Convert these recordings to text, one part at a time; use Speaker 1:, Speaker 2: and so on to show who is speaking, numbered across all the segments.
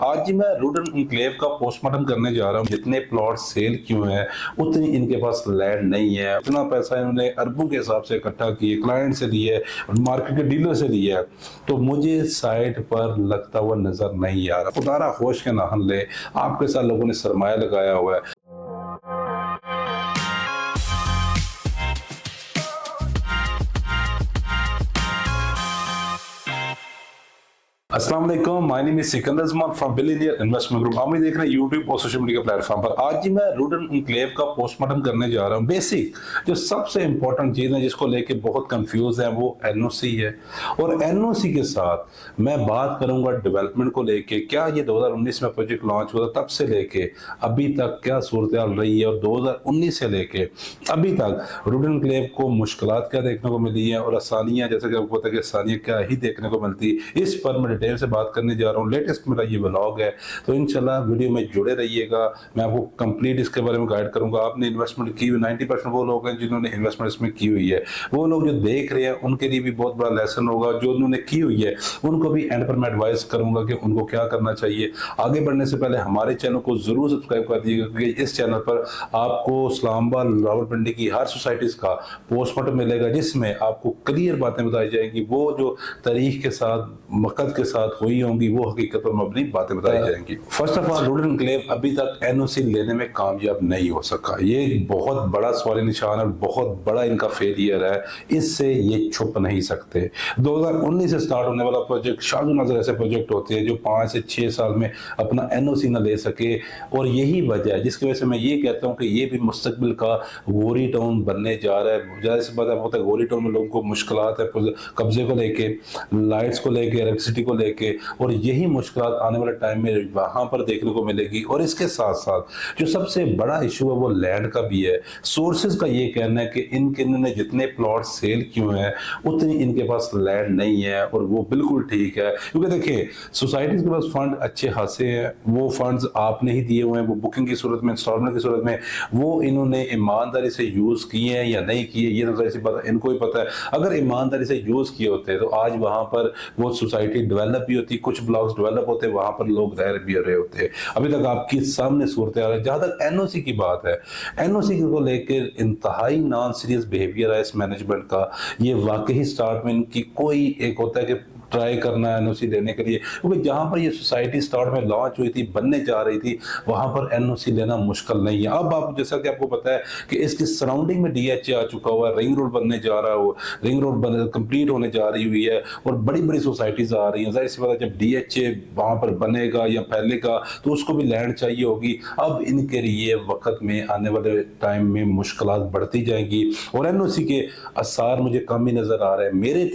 Speaker 1: आज मैं रूडन इंक्लेव का पोस्टमार्टम करने जा रहा हूँ। जितने प्लॉट सेल क्यों हैं, उतनी इनके पास लैंड नहीं है। इतना पैसा इन्होंने अरबों के हिसाब से इकट्ठा किए, क्लाइंट से लिए, मार्केट के डीलर से लिए है, तो मुझे साइट पर लगता हुआ नजर नहीं आ रहा। खुदारा होश के नाहन ले, आपके साथ लोगों ने सरमाया लगाया हुआ है। अस्सलाम वालेकुम, my name is Sikandar Zaman from billionaire investment group. हम देख रहे हैं यूट्यूब और सोशल मीडिया प्लेटफॉर्म पर। आज मैं रूडन इंक्लेव का पोस्टमार्टम करने जा रहा हूं। बेसिक जो सबसे इंपॉर्टेंट चीज है जिसको लेके बहुत कंफ्यूज है वो एनओसी है। और एनओसी के साथ मैं बात करूंगा डेवलपमेंट को लेके। क्या ये 2019 में प्रोजेक्ट लॉन्च हुआ तब से लेके अभी तक क्या सूरत हाल रही है, और 2019 से लेके अभी तक रूडन इंक्लेव को मुश्किलात क्या देखने को मिली है और आसानियां, जैसे कि आपको पता है कि आसानियां क्या ही देखने को मिलती, इस पर मैं डिटेल से बात करने जा रहा हूँ। लेटेस्ट मेरा ये व्लॉग है, तो इंशाल्लाह वीडियो में जुड़े रहिएगा। मैं आपको कंप्लीट इसके बारे में गाइड करूंगा। आपने इन्वेस्टमेंट की हुई 90% वो लोग हैं जिन्होंने इन्वेस्टमेंट इसमें की हुई है। वो लोग जो देख रहे हैं उनके लिए भी बहुत बड़ा लेसन होगा। जो उन्होंने की हुई है उनको भी एंड पर मैं एडवाइस करूंगा कि उनको क्या करना चाहिए। आगे बढ़ने से पहले हमारे चैनल को जरूर सब्सक्राइब कर दीजिएगा, क्योंकि इस चैनल पर आपको इस्लामाबाद, रावलपिंडी की हर सोसाइटीज का पोस्टमार्टम मिलेगा, जिसमें आपको क्लियर बातें बताई जाएंगी। वो जो तारीख के साथ, वक्त के साथ हुई होंगी, वो हकीकत पर मबनी बातें बताई जाएंगी। First of all, Rudn enclave अभी तक एनओसी लेने में कामयाब नहीं हो सका। ये बहुत बड़ा सवाल निशान है, बहुत बड़ा इनका फेलियर है। इससे ये छुप नहीं सकते। 2019 से स्टार्ट होने वाला प्रोजेक्ट, शाहजहां नजर ऐसे प्रोजेक्ट होते हैं जो 5 से 6 साल में अपना एनओसी न ले सके। और यही वजह है जिसकी वजह से मैं ये कहता हूँ कि ये भी मुस्तकबिल का गोरी टाउन बनने जा रहा है। ज़्यादा से ज़्यादा होता है गोरी टाउन में लोगों को मुश्किलात है कब्जे को लेके, लाइट्स को लेके, इलेक्ट्रिसिटी को लेके, और यही मुश्किलात आने वाले टाइम में वहां पर देखने को मिलेगी। और इसके साथ साथ जो सबसे बड़ा इशू है वो लैंड का भी है। सोर्सेज का ये कहना है कि इन्होंने जितने प्लॉट सेल क्यों हैं, उतनी इनके पास लैंड नहीं है। और वो बिल्कुल ठीक है, क्योंकि देखिए सोसाइटीज के पास फंड अच्छे खासे हैं। वो फंड्स आपने ही दिए हुए हैं, वो बुकिंग की सूरत में, इंस्टॉलमेंट की सूरत में। वो इन्होंने ईमानदारी से यूज किए हैं या नहीं किए, ये तो जाहिर सी बात है इनको ही पता है। अगर ईमानदारी से यूज किए होते तो आज वहां पर वो सोसाइटी डेवलप भी होती, कुछ ब्लॉक्स डेवलप होते, वहां पर लोग रह भी रहे होते। अभी तक आपके सामने सूरत हाल है। जहां तक एनओसी की बात है, एनओसी को लेकर इंतहाई नॉन सीरियस बिहेवियर है इस मैनेजमेंट का। ये वाकई स्टार्ट में इनकी कोई एक होता है कि ट्राई करना है एनओसी लेने के लिए, क्योंकि जहां पर ये सोसाइटी स्टार्ट में लॉन्च हुई थी, बनने जा रही थी, वहां पर एनओसी लेना मुश्किल नहीं है। अब आप जैसा कि आपको पता है कि इसकी सराउंडिंग में डीएचए आ चुका हुआ है, रिंग रोड बनने जा रहा है, रिंग रोड कंप्लीट होने जा रही हुई है, और बड़ी बड़ी सोसाइटीज आ रही हैं। जाहिर सी बात है जब डीएचए वहां पर बनेगा या फैलेगा तो उसको भी लैंड चाहिए होगी। अब इनके लिए वक्त में आने वाले टाइम में मुश्किलात बढ़ती जाएंगी, और एनओसी के आसार मुझे कम ही नजर आ रहे हैं। मेरे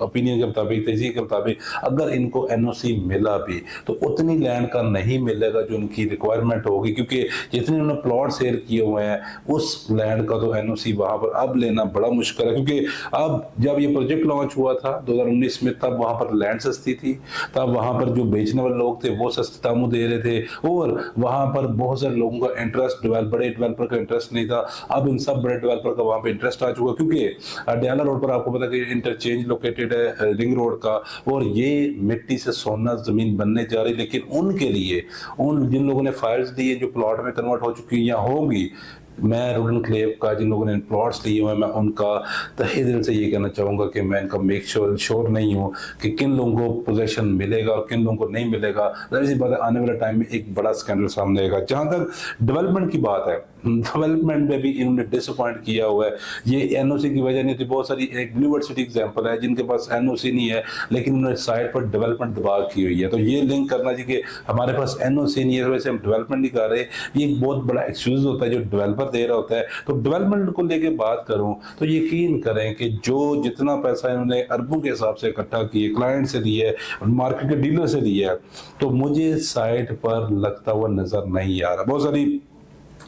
Speaker 1: ओपिनियन के मुताबिक, के मुताबिक, अगर इनको एनओसी मिला भी तो उतनी लैंड का नहीं मिलेगा जो उनकी रिक्वायरमेंट होगी, क्योंकि जितने उन्होंने प्लॉट सेल किए हुए हैं उस लैंड का तो एनओसी वहां पर अब लेना बड़ा मुश्किल है। क्योंकि अब जब ये प्रोजेक्ट लॉन्च हुआ था 2019 में, तब वहां पर लैंड सस्ती थी, तब वहां पर जो बेचने वाले लोग थे वो सस्ते दामों दे रहे थे, और वहां पर बहुत सारे लोगों का इंटरेस्ट, बड़े डेवलपर का इंटरेस्ट नहीं था। अब इन सब बड़े डेवलपर का वहां पर इंटरेस्ट आ चुका, क्योंकि डयाला रोड पर आपको पता है कि इंटरचेंज लोकेटेड है रिंग रोड का, और ये मिट्टी से सोना जमीन बनने जा रही। लेकिन उनके लिए, उन जिन लोगों ने फाइल्स दी है जो प्लॉट में कन्वर्ट हो चुकी या होंगी, मैं रूडन इंक्लेव का जिन लोगों ने प्लॉट्स लिए हुए हैं, मैं उनका तहे दिल से ये कहना चाहूंगा कि मैं इनका मेक श्योर नहीं हूँ कि किन लोगों को पोजीशन मिलेगा और किन लोगों को नहीं मिलेगा। जाहिर सी बात है आने वाले टाइम में एक बड़ा स्कैंडल सामने आएगा। जहां तक डेवलपमेंट की बात है, डेवलपमेंट में भी इन्होंने डिसअपॉइंट किया हुआ है। ये एनओसी की वजह नहीं थी। बहुत सारी, एक ब्लूवर्ड सिटी एग्जांपल है जिनके पास एनओसी नहीं है लेकिन उन्होंने साइट पर डेवलपमेंट दबा की हुई है। तो ये लिंक करना चाहिए कि हमारे पास एनओसी नहीं है, वैसे हम डेवलपमेंट नहीं कर रहे, ये एक बहुत बड़ा एक्सक्यूज होता है जो डेवलपर दे रहा होता है। तो डेवलपमेंट को लेके बात करूं तो यकीन करें कि जो जितना पैसा इन्होंने अरबों के हिसाब से इकट्ठा किए, क्लाइंट से लिए, मार्केट के डीलर से लिए, तो मुझे साइट पर लगता हुआ नजर नहीं आ रहा। बहुत सारी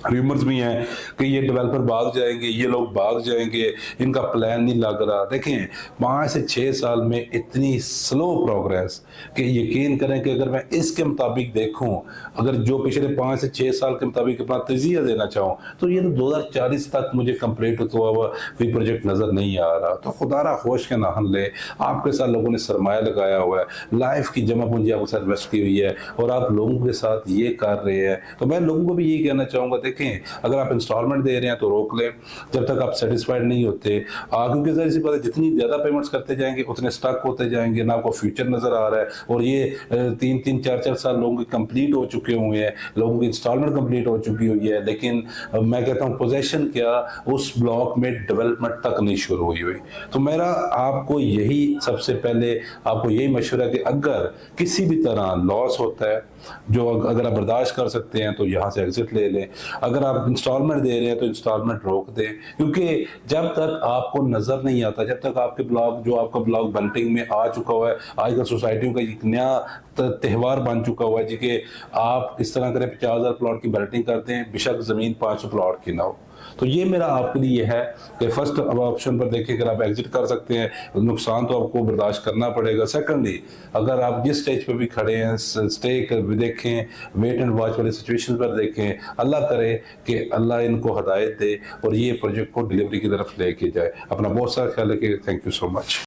Speaker 1: र्यूमर्स भी हैं कि ये डेवलपर भाग जाएंगे, ये लोग भाग जाएंगे, इनका प्लान नहीं लग रहा। देखें 5 से 6 साल में इतनी स्लो प्रोग्रेस कि यकीन करें कि अगर मैं इसके मुताबिक देखूं, अगर जो पिछले 5 से 6 साल के मुताबिक अपना तजिया देना चाहूँ तो ये तो 2040 तक मुझे कंप्लीट होता हुआ कोई प्रोजेक्ट नज़र नहीं आ रहा। तो खुदारा होश के नाहन ले, आपके साथ लोगों ने सरमाया लगाया हुआ है, लाइफ की जमा पूंजी आपके साथ इन्वेस्ट की हुई है और आप लोगों के साथ ये कर रहे हैं। तो मैं लोगों को भी यही कहना चाहूँगा, देखें अगर आप इंस्टॉलमेंट दे रहे हैं तो रोक लें जब तक आप सेटिस्फाइड नहीं होते। क्योंकि ज़ाहिर सी बात है, जितनी ज़्यादा पेमेंट्स करते जाएंगे उतने स्टक होते जाएंगे, ना आपको फ्यूचर नज़र आ रहा है। और ये 3-3, 4-4 साल लोगों के कंप्लीट हो चुके हुए हैं, लोगों की इंस्टॉलमेंट कंप्लीट हो चुकी हुई है, लेकिन मैं कहता हूँ पोजेशन क्या उस ब्लॉक में डेवलपमेंट तक नहीं शुरू हुई। तो मेरा आपको यही सबसे पहले आपको यही मशवरा है कि अगर किसी भी तरह लॉस होता है, जो अगर आप बर्दाश्त कर सकते हैं तो यहाँ से एग्जिट ले लें। अगर आप इंस्टॉलमेंट दे रहे हैं तो इंस्टॉलमेंट रोक दें, क्योंकि जब तक आपको नजर नहीं आता, जब तक आपके ब्लॉक जो आपका ब्लॉक बंटिंग में आ चुका हुआ है, आजकल सोसाइटियों का एक नया त्यौहार बन चुका हुआ है जी कि आप इस तरह करें 50,000 प्लॉट की बंटिंग करते हैं, बेशक जमीन 500 प्लॉट की ना हो। तो ये मेरा आपके लिए है कि फर्स्ट ऑप्शन पर देखिए, अगर आप एग्जिट कर सकते हैं नुकसान तो आपको बर्दाश्त करना पड़ेगा। सेकंडली, अगर आप जिस स्टेज पे भी खड़े हैं स्टे कर देखें, वेट एंड वॉच वाली सिचुएशन पर देखें, अल्लाह करे कि अल्लाह इनको हदायत दे और ये प्रोजेक्ट को डिलीवरी की तरफ लेके जाए। अपना बहुत सारा ख्याल रखिए। Thank you so much.